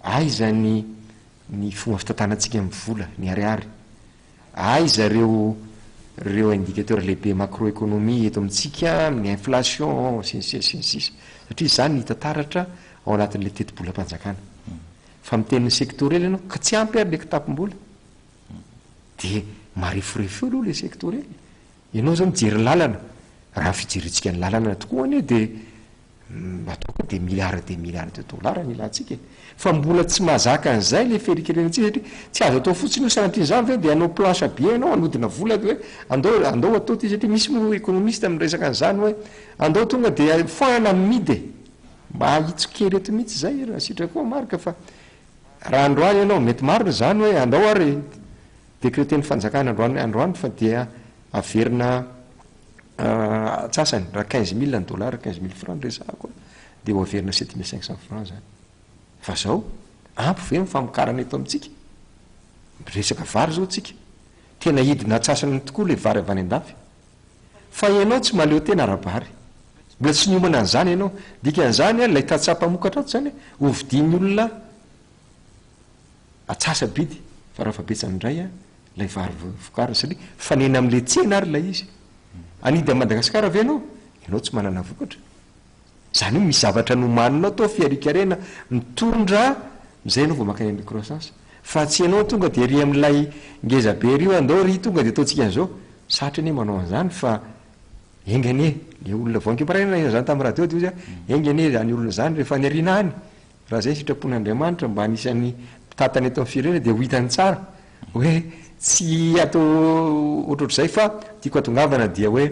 aiza ny fomba fitantanantsika amin'ny vola ny ariary aiza reo indicateur lehibe macroéconomie eto amintsika amin'ny inflation sinsy satria zany hitataratra ao anatin'le teti-bolam-panjakana fa mitenin'ny sectoriel ianao ka tsy ampy ary le kitapom-bola de marefurefo aloha le sectoriel ianao zao mijery lalana raha fijeritsika ny lalana tokoa ane de ataoko de milliard de dollars ny ilantsika fa mbola tsy mahazaka an'izay le ferikirenantsika satria tsy azo atao fotsiny io sanatin'izany ve de anao planche bien ianao anodina vola de hoe andao atao ty satria misy mo économiste amin'ny resaka an'izany hoe andao tonga de foana midy mba hitsokely eto mihitsy zay raha sitraka koa marika fa raha androany ianao mety marina zany hoe andao ary décréten'ny fanjakana androany fa dia averina atsasany raha 15 000 ny dollar 15 000 francs resako de ho averina 7500 francs zany fa zao ampy ve mifamokarana eto amintsika resaka vary zao tsika tena hidina atsasany tokoa le vary avy any an-dafy fa ianao tsy maleo tena arabary mbola tsy niomana an'izany ianao dika an'izany lay tatsapamokatra ato zany hovidiny olona atsasa bidy fa raha fa betsany indray lay vary vokarina satria fanena am'le tsena ary lay izy anidy a Madagasikara ave ianao tsy manana vokatra zany hoe misy zavatra nomaninao atao fiarikarena mitondra zay anao vao makany amin'ny croissance fa tsy ianao tonga de ry am'lay ngezabe rio andao ry tonga de ataontsika an'izao satrany hoe manao an'izany fa engane le olona voankeparana zany tamin'ny radio de ozy engane zany olona zany rehefa ny arina any raha zay sitrapon'Andriamanitra mba anisan'ny mpitantany eto amin'ny firenena de ho hitany tsara hoe tsy atao ohatrohatr'izay fa tiako atongavana dia hoe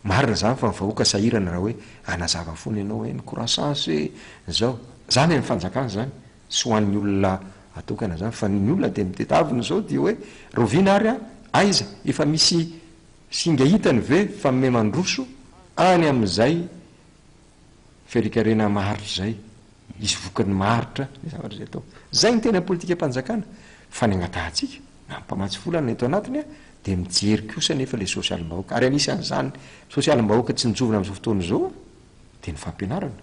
marina zany fa vahoaka sahirana raha hoe anazava foana ianao hoe ny croissance zao zany amin'ny fanjakana zany sy ho an'ny olona atokana zany fa ny olona de mitetavina zao dia hoe rovina ary aiza efa misy singa hitany ve fa me mandroso any amin'izay ferikarena maharitra zay izy vokany maharitra ny zavatra zay atao zay ny tena politika mpanjakana fa ny agnatahantsika na mpamatsy volana eto anatiny de mijery kosa nefa le sosialim-bahoaka ary anisan'izany sosialim-bahoaka tsy nijovina amin'izao fotoana zao de ny fampianarana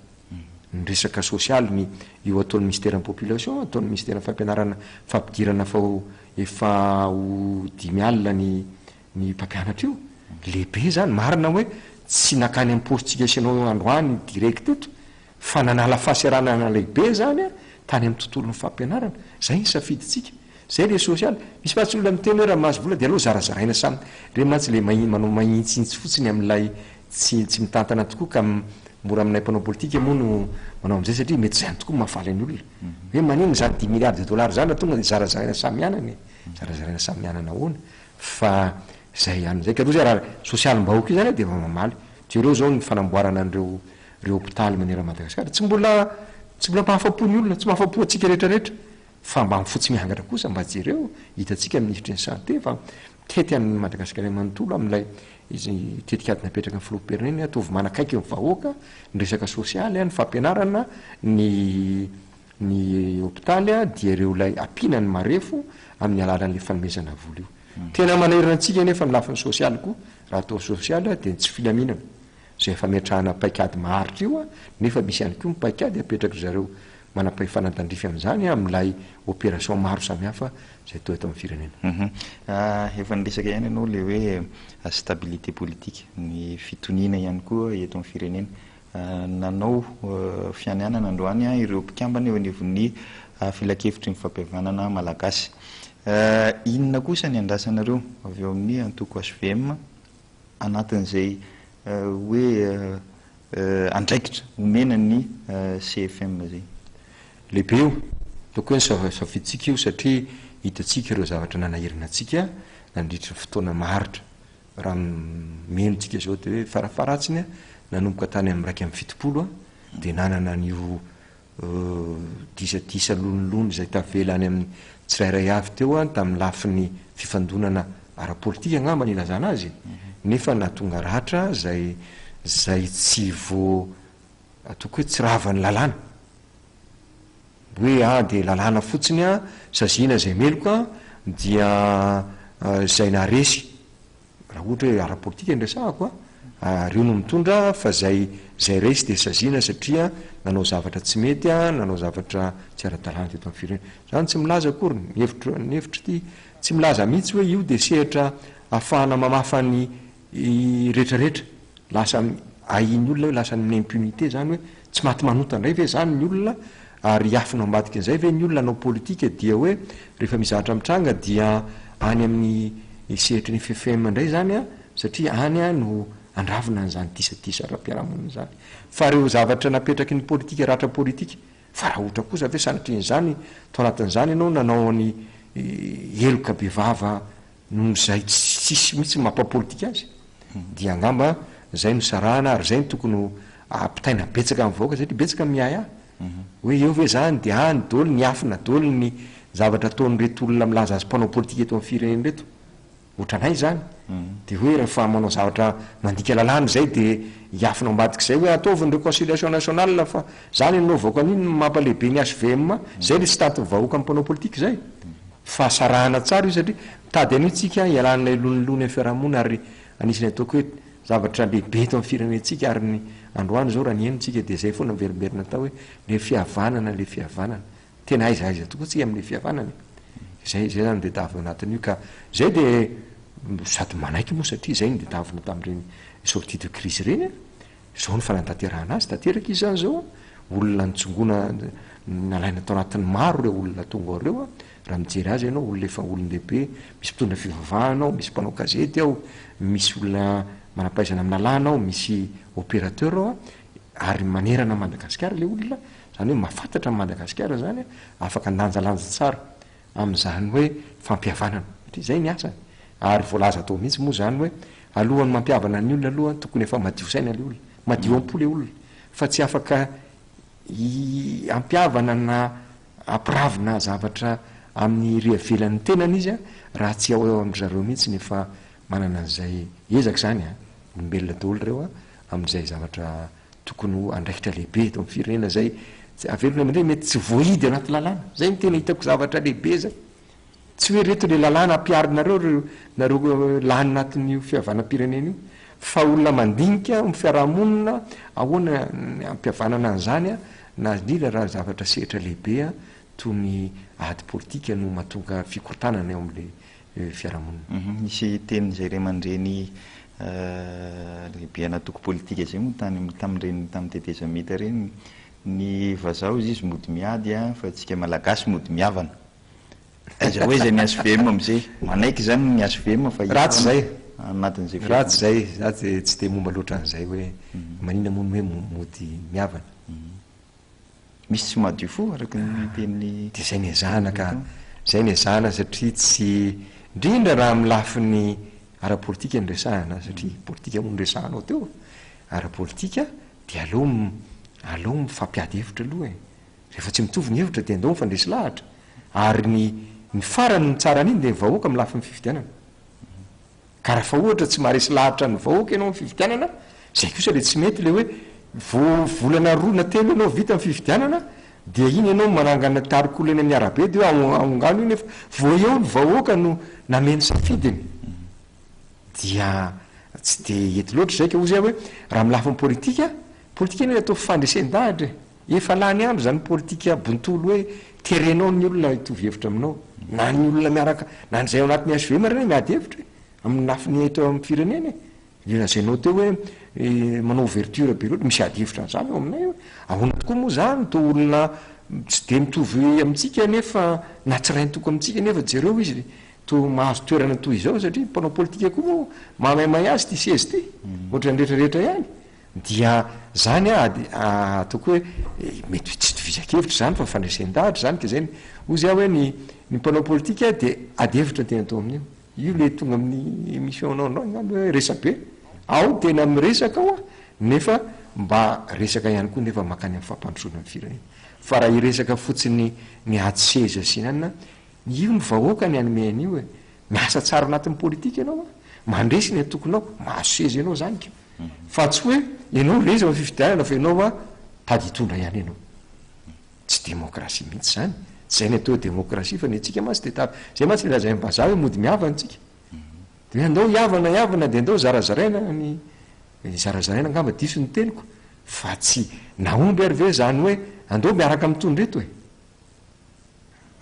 ny resaka sosialy io ataon'ny ministère ny population ataon'ny ministère ny fampianarana fampidirana fa efa ho 10 alina ny mpampianatra io lehibe zany marina hoe tsy nakany am'postsika sinao androany direct eto fa nanala fahaseranana lehibe zany a tany amin'ny tontolon'ny fampianarana zay ny safiditsika zay le sosialy misy fatsy olona miteny hoe raha mahazo vola de aloha zarazaraina samy re mantsy le manao magnintsintsy fotsiny amin'ilay tsy mitantana tokoa ka mora aminay mpanao politika moa no manao am'izay satria mety zany tokoa mahafaly ny olona hoe manino zany 10 milliards de dollars zany tonga de zarazaraina samy anany zarazaraina samy anana ahoana fa zay an'izay ka aloha zay raha sosialim-bahoaka io zany de efa mamaly jereo zao ny fanamboarana an'reo hôpitaly manera Madagasikara tsy mbola mahafapo ny olona tsy mahafapo atsika rehetrarehetra fa mba mifotsy miangatra kosa mba jereo hitatsika ministre ny santé fa tety amin'ny Madagasikara manontolo amin'ilay izy tetikady napetraka ny filoha-pirenena atovy manakaiky ny vahoaka ny resaka sosialy ny fampianarana ny hôpitaly dia ireo lay ampinany marefo amin'ny alalan'le fanomezana vola io tena manahirana antsika nefa ny lafin'ny sosialy koa raha atao sosialy de tsy filaminana zay fametrahana paikady maharitra io nefa misy ihany koa mipaikady apetraka zareo manapay fanatandrify amin'izany amin'ilay opération maro samihafa zay atao eto amin'ny firenena. Efa niresaka ihany ianao le hoe stabilité politique ny fitoniana ihany koa eto amin'ny firenena nanao fianianana androany ireo mpikambana eo anivon'ny filakevitry ny fampihavanana malagasy inona kosa ny andrasanareo avy eo amin'ny antoko HVM anatin'izay hoe andraikitra omena ny CFM zay lehibe io toko hoe safiditsika io satria hitatsika ireo zavatra nanahirana atsika nandritra fotoana maharitra raha menontsika zao de hoe farafaratsiny nanomboka tany amin'ny raiky amin'ny fitopolo de nanana an'io disadisa lonolono zay tavela any amin'ny tsirairay avy teo tamin'ny lafin'ny fifandonana ara-politika angamba ny ilazana azy nefa natonga ratra zay tsy vo atoko hoe tsy rahavany lalàna hoe de lalàna fotsiny sazina zay meloka dia zay naresy raha ohatra hoe ara-politika nresahako reo no mitondra fa zay resy de sazina satria nanao zavatra tsy mety nanao zavatra tsy ara-dalàna teto amin'ny firenena zany tsy milaza akory ny hevitra ty tsy milaza mihitsy hoe io de sehatra ahafahana mamafa ny rehetrarehetra lasa ahiny olona hoe lasa ny impunité zany hoe tsy maty manota ndray ve zany ny olona ary afina ambadika an'izay ve ny olona anao politika dia hoe rehefa mizahatra mitranga dia any amin'ny sehitry ny FFM ndray zany satria any no andravina an'izany disadisa ra-piarahamonina zany fa reo zavatra napetraky ny politika ratra politika fa raha ohatra kosa ve sanatrian'izany tao anatin'izany ianao nanao ny eloka bevava nozay tsisy mihitsy mampapolitika azy dia angamba zay no sarana ary zay ny tokony apitaina betsaka amin'ny vahoaka satria betsaka miay hoe eo ve zany de ny dolo ny afina dolo ny zavatra ataony reto olona milaza azy mpanao politika eto amin'ny firenena reto ohatranay zany de hoe rehefa manao zavatra mandika lalàna zay de hiafina ambadika zay hoe ataovy ny réconciliation nationale fa zany anao vahoaka an'iny mampalehibe ny HVM zay le tsy tanty vahoaka amin'ny mpanao politika zay fa sarahana tsara io satria mitady an'io tsika ialan'ilay lonolony fiarahamonina ary anisany ataoko hoe zavatra lehibe eto amin'ny firenentsika ary ny androany zao raha ny henontsika de zay foana veriberina tao hoe le fihavanana tena aiza tokoa tsika amin'le fihavanana zay zany de davina anatin'io ka zay de sady manaiky moa satria zay ny de davina tamin'ireny sortie de crise reny zao ny fanantanterahana azy tanteraka izy zany zao olona nitsongona nalaina tao anatin'ny maro reo olona tonga reo raha mijery azy ianao olona efa olon-dehibe misy mpitondra fivavahana ao misy mpanao gazety ao misy olona manampaizana amin'ny lalàna ao misy opérateur ao ary manerana Madagasikara le olona zany hoe mahafantatra amin'ny Madagasikara zany afaka andanjalanja tsara amin'izany hoe fampihavanana satria zay ny asany ary voalaza atao mihitsy moa zany hoe alohan'ny mampihavana ny olona aloha tokony efa madio saina le olona madio am-po le olona fa tsy afaka ampihavana na ampiravina zavatra amin'ny rehavelan'ny tenany izy raha tsy ao amin'zareo mihitsy nefa manana an'izay ezaka zany olombelona daholo reo amin'izay zavatra tokony andraikitra lehibe eto amin'ny firenena zay avelona amindray mety tsy voahidy anaty lalàna zay ny tena hitako zavatra lehibe zay tsy hoe reto le lalàna ampiarinareo nareo lany anatin'io fihavanam-pirenena io fa olona mandinika my fiarahamonina ahoana ampihavanana an'izany na indrindra raha zavatra sehatra lehibe toy ny ady politika no mahatonga fikortanana eo amin'le fiarahamonina misy tenin'izay ray aman-dreny lehibe anatoko politika zay moa tam'ireny tamin'ny tetezamita reny ny vazaha izy izy mody miady fa tsika malagasy mody miavana aza hoe zay ny SVM am'izay manaiky zany ny SVM fa ratsy zay anatin'izay ratsy zay za tsy de momba loatra an'izay hoe manina mono hoe mody miavana misy tsy madio fo araky ny teny de zay ny ezahana ka zay ny ezahana satria tsy indrindra raha amin'ny lafiny ara-politika ny resahana satria politika mono resahanao teo ara-politika de aleo mifampiady hevitra aloha rehefa tsy mitovy ny hevitra de andao mifandresy lahatra ary ny farany ny tsara an'iny de ny vahoaka amin'ny lafiny fifidianana ka raha fa ohatra tsy maharesy lahatra ny vahoaka ianao amin'ny fifidianana zay kosa le tsy mety le hoe volana roa na telo ianao vita amin'ny fifidianana de iny ianao manangana tarik'olona eny amin'ny arabe de hoe aongano iny efa vo eo ny vahoaka no nameny safidiny dia tsy de ety loatra zay ka ozy hoe raha milafiny politika iny atao fandresen-dahatra efa lany andro zany politika bontolo hoe terenao ny olona hitovy hevitra aminao na ny olona miaraka na nzay ao anatin'ny SVM reny miady hevitra amin'ny lafiny eto amin'ny firenena ilazainao teo hoe manao ouverture be loatra misy ady hevitra an'izany eo aminay ahoana tokoa moa zany to olona tsy de mitovy amintsika nefa na tsy rainy toko amintsika nefa jereo izy to mahazo toerana toy izao satria mpanao politika koa moa mahamaimay azy ty sezy ty ohatra ny rehetrarehetra ihany dia zany ataoko hoe mety tsy tovizakevitra zany fa fandresen-dahatra zany ka zay ozy hoe ny mpanao politika de ady hevitra tena atao amin'io io le tonga amin'ny émissionnao ngano hoe resabe ao tena miresaka ao nefa mba resaka ihany koa nefa makany amin'ny fampandrosoana amin'ny firenena fa raha iresaka fotsiny ny ady seza sy nanina io ny vahoaka ny anome an'io e miasa tsara anatin'ny politika ianao mandresy ny atokonao mahazo seza ianao zany ka fa tsy hoe ianao reza fa fifidianana fa ianao tady hitondra ihany ianao tsy demokrasia mihitsy zany zay ny atao demokrasia fa ny atsika matsy de zay matsy ilazay mbazaha hoe mody miavana tsika de andao iavana de andao zarazaraina ny zarazaraina angamba diso ny teniko fa tsy naomby ary ve zany hoe andao miaraka mitondra eto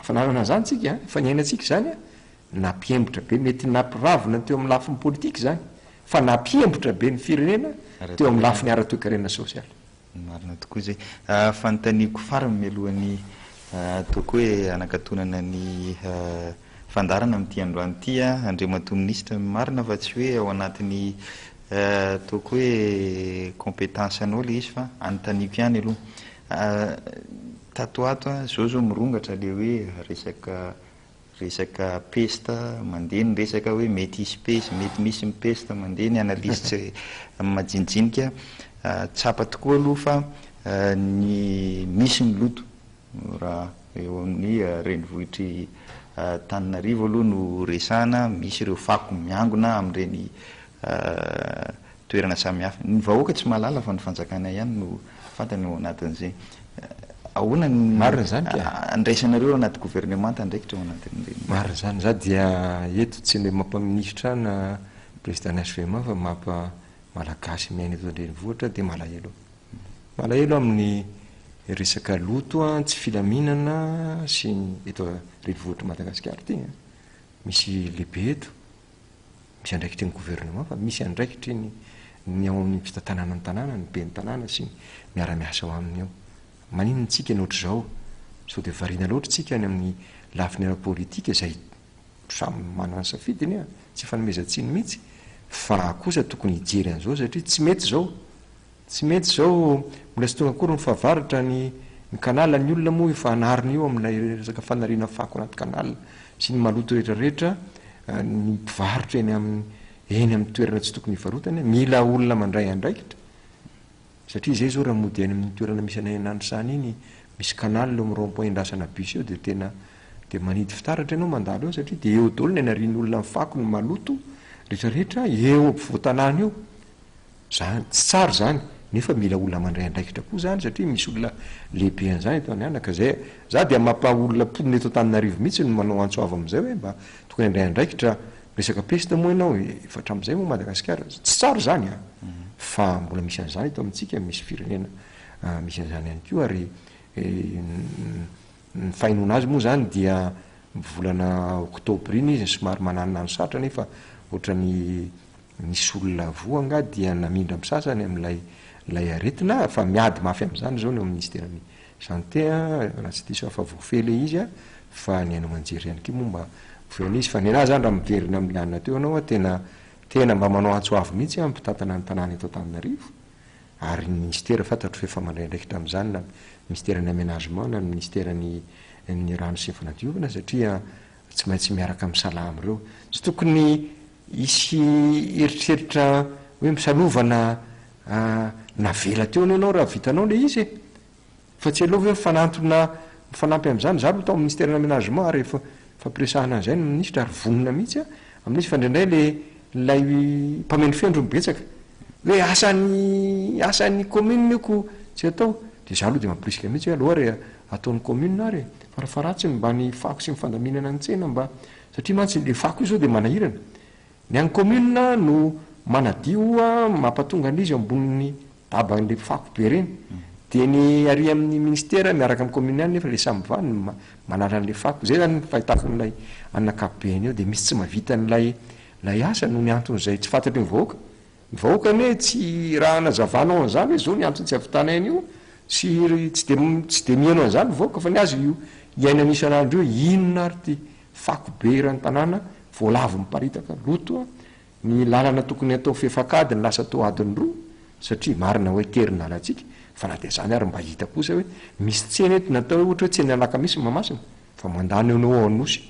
fananana zany tsika fa ny ainatsika zany nampiembotra be mety nampiravina teo amin'ny lafiny politika zany fa nampiembotra be ny firenena teo amin'ny lafiny ara-toekarena sosialy marina tokoa zay fanontaniako farany mialohan'ny ataoko hoe anakatonana ny fandarana amin'ity androany ity andriamato minisitra marina fa tsy hoe ao anatin'ny ataoko hoe compétence anao le izy fa anontaniako ihany aloha tatoato zao mirongatra le hoe resaka pesta mandeha ny resaka hoe mety isy pesta mety misy mipesta mandeha ny analysy majinijinika tsapa tokoa aloha fa ny misy ny loto raha eo amin'ny renivohitry Tananarivo aloha no resana misy ireo fako miangona amin'ireny toerana samihafa ny vahoaka tsy mahalala fa ny fanjakana ihany no fantany ao anatin'izay ahoana ny marina zany ka andraisanareo anaty gouvernemanta ndraikitra ao anatin'ireny marina zany za dia eto tsy le mampaministra na président SVM fa malagasy miaina eto andrenivohitra de malahelo amin'ny resaka loto tsy filaminana sy eto renivohitra Madagasikara ty misy lehibe eto misy andraikitry ny gouvernement fa misy andraikitry ny ao amin'ny fitantanana ny tanàna ny be ny tanàna sy miara-miasa ao aminy ao manino tsika ny ohatr' zao sao de variana loatra tsika ny amin'ny lafiny ara-politika zay samy manana safidiny tsy fanomezantsiny mihitsy fa kosa tokony hijery an'izao satria tsy mety zao mbola sy tonga akory ny fahavaratra ny kanala ny olona moa efa anariny io amin'ilay resaka fanariana fako anaty kanala sy ny maloto rehetrarehetra ny mpivarotra eny amin'ny toerana tsy tokony hivarotany mila olona mandray andraikitra satria zay zao raha mody any amin'ny toerana misy anay anandrosany iny misy kanala eo amin'ny rond-point indrasana bus eo de manidy fitaratra ianao mandalo eo satria de eo daholo ny anariany olona amin'ny fako ny maloto rehetrarehetra eo ampivoatanana eo zany tsy tsara zany nefa mila olona mandray andraikitra koa zany satria misy olona lehibe an'izany eto any anaka zay za dia mampa olona ponina eto Tananarivo mihitsy no manao antsoava am'izay hoe mba tokony andray andraikitra resaka pesta moa ianao efatra am'izay moa Madagasikara tsy tsara zany fa mbola misy an'izany eto amintsika misy firenena misy an'izany ihany koa ary ny fainoana azy moa zany dia volana oktobra iny izy somary mananonano satra nefa ohatrany nisy olona voanga dia namindra misasany am'lay aretina fa miady mafy am'zany zao ny ministerny santé raha tsy diso fa voafele izy a fa ny anao manjery ihany ke momba voany izy fa ny anahy zany raha miverina amin'ny anina teo anao a tena mba manao antsoavy mihitsy mpitantana ny tanàna eto Antananarivo ary ny ministera fantatro fefa mandray ndraikitra am'zany na ministerany aménagement na ministerany rano sy fanadiovana satria tsy maintsy miaraka misalamy reo tsy tokony isy eritreritra hoe misalovana navela teo anao raha vitanao le izy fa tsy aloha hoe mifanampy am'zany za lo tao ministera aménagement ary fampiresahana an'izay ny ministra ary vonona mihitsy amin'izy fa ndraindray lay mpameno fendro mibetsaka hoe asan'ny commune ko tsy atao de za aloha de mampirisika mihitsy hoe aloha ary ataon'ny commune ary farafaratsy mba ny fako sy mifandaminana ny tsena mba satria mantsy le fako io zao de manahirana ny an'ny commune no manadio mampatonga an'izy ambonin'ny daban'le fako be reny de ny ary amin'ny ministera miaraka amin'ny commune any nefa le samyvany manala an'le fako zay zany fahitako n'lay anakapobeany eo de misy tsy mavita n'lay asa no ny anton'zay tsy fantatry ny vahoaka ny hoe tsy raha nazavanao an'zany hoe zao ny antony tsy avitanay an'io tsy de mihaino an'zany vahoaka fa ny azy io iaina anisan'andro io inona ary ty fako be rany tanàna voalavo miparitaka loto ny lalana tokony atao fefakady ny lasa atao adiny roa satria marina hoe terina alatsika fa na de zany ary mba hita kosa hoe misy tsena eto natao hoe ohatra hoe tsena alakamisy mamasina fa mandany enao anosy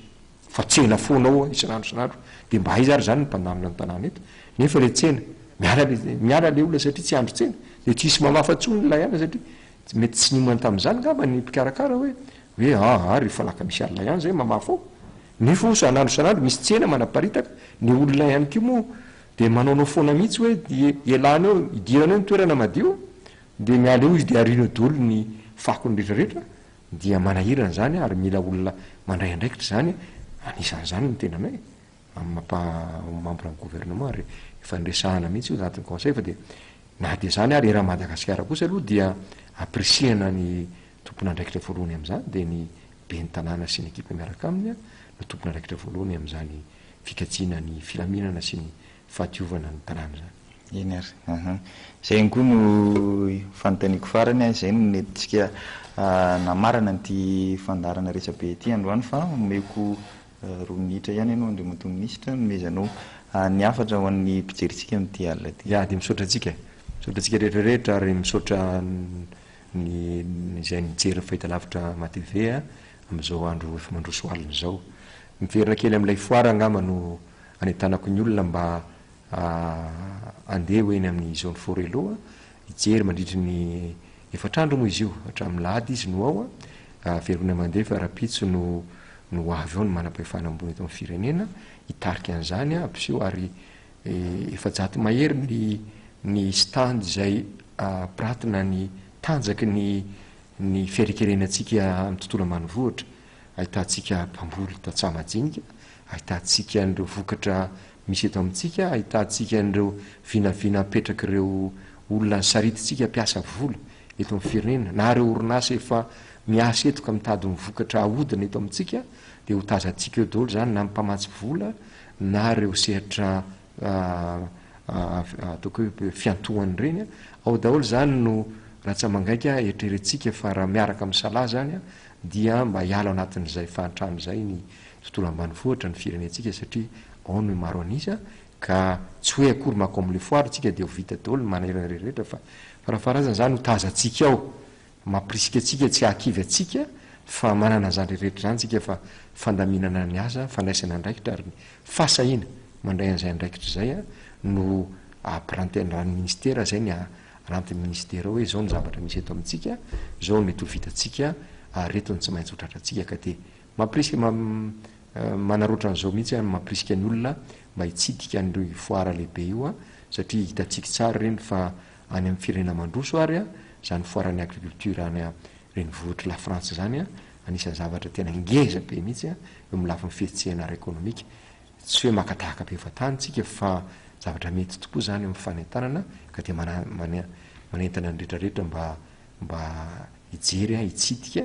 fa tsena foanao isan'andro de mba izy ary zany ny mpandamina ny tanàna eto nefa le tsena miala le olona satria tsy andro tsena de tsy isy mamafatsony lay ana satria mety tsy nimany tam'zany ngamba ny mpikarakara hoe ary fa lakamisy alina ihany zay mamafao nefa o sanandro misy tsena manaparitaka ny olona ihany ko moa de manaonao foana mihitsy hoe elana eo idirana eo ny toerana madio de miala eo izy de arino dolo ny fako ny rehetrarehetra dia manahirana zany ary mila olona mandray andraikitra zany anisan'zany ny tenanay mambrany gouvernement ary efandresahana mihitsy io anatin'ny conseil fa de na de zany ary raha Madagasikara kosa aloha dia apresiana ny tompon'andraikitra voalohany am'zany de ny be ny tanàna sy ny ekipa miaraka aminy no tompon'andraikitra voalohany am'zany fikatsiana ny filaminana sy ny fahatiovana ny tanàna zany eny ary zay koa no fanotaniko farany zay no netitsika namarana nyty fandarana resabe ty androany fa omeko roa minitra ihany ianao andre mato minisitra nomezanao ny afatra ho an'ny mpijeritsika am'ty alina ty de misaotratsika rehetrarehetra ary misaotra zay nijery fahita lavitra matv am'izao andro efa mandroso alina zao miverina kely am'lay foara angamba no anetanako ny olona mba andeha ho eny amin'ny zone forelo ijery mandritry ny efatrandro moa izy io hatram'lahady izy no ao verona mandeha fa rapitso no avy ao ny manam-pahefana ambony eto amin'ny firenena hitarika an'zany ampiseho ary efa-jato mahery ny stand zay pratina ny tanjaky ny fiarekerenantsika amin'ny tontolo ambanivohitra ahitantsika mpamboly tatsamajinika ahitantsika an'ireo vokatra misy eto amintsika ahitantsika an'ireo vinavina petraky ireo olona ny sarititsika mpiasa vola eto amin'ny firenena na reo orinasa efa miasa eto ka mitady mivokatra ahodina eto amintsika de ho tazantsika eo daholo zany na mpamatsy vola na reo sehatra ataoko hoe fiantohany reny ao daholo zany no raha tsy mangaika eritrerentsika fa raha miaraka am'sala zany dia mba hiala anatin'zay fahantrano zay ny tontolo ambanivohitra ny firenentsika satria ao no maro anisa ka tsy hoe akory mako am'le foary tsika de ho vita daholo manahirana rehetrarehetra fa farafarazany zany ho tazantsika ao mampirisika atsika tsy akivy atsika fa manana zany rehetrarehetra zany tsika fa fandaminana ny asa fandraisana andraikitra ary fasahina mandray an'izay andraikitra zay no aprantenrany ministera zay ny arantin'ny ministera hoe zao ny zavatra misy eto amintsika zao no mety ho vitatsika retony tsy maintsy hotratratsika ka de mampirisika manaroatra an'izao mihitsy mampirisika ny olona mba hitsidika nreo foara lehibe io satria hitatsika tsara reny fa any amin'ny firenena mandroso ary zany foaran'ny agriculture any reny vohitra la France zany anisan'ny zavatra tena ngeza be mihitsy eo milafin'ny fihetsehana ara ekonomika tsy hoe makatahaka be fatanytsika fa zavatra mety tokoa zany amin'ny fanentanana ka de manentana ny rehetrarehetra mba hijery hitsidika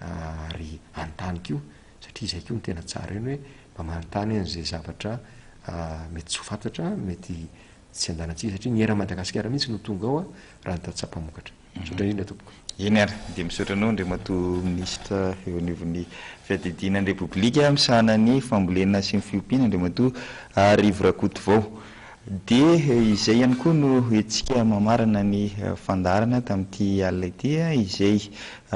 ary antany kio satria izay kio ny tena tsara eny hoe mba manontany an'izay zavatra mety tsy ho fantatra mety tsy andanatsika satria ny era Madagasikara mihitsy no tonga ao raha nytatsapamokatra sotra indrindra tompoko eny ary dia misotranao ndre mato ministra eo anivon'ny fiadidinan'ny repoblika misahana ny fambolena sy ny fiompiana ndre mato Rivo Rakoto vao dia izay ihany koa no etsika mamarana ny fandarana tamin'ity alina ity izay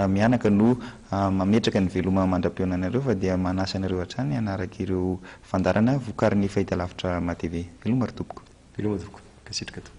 mianaka no mametraka ny veloma mandram-pionanareo fa dia manasa anareo hatrany anaraka ireo fandarana vokarin'ny fahitalavitra matv veloma ry tompoko veloma tompoko kasitraka tompoko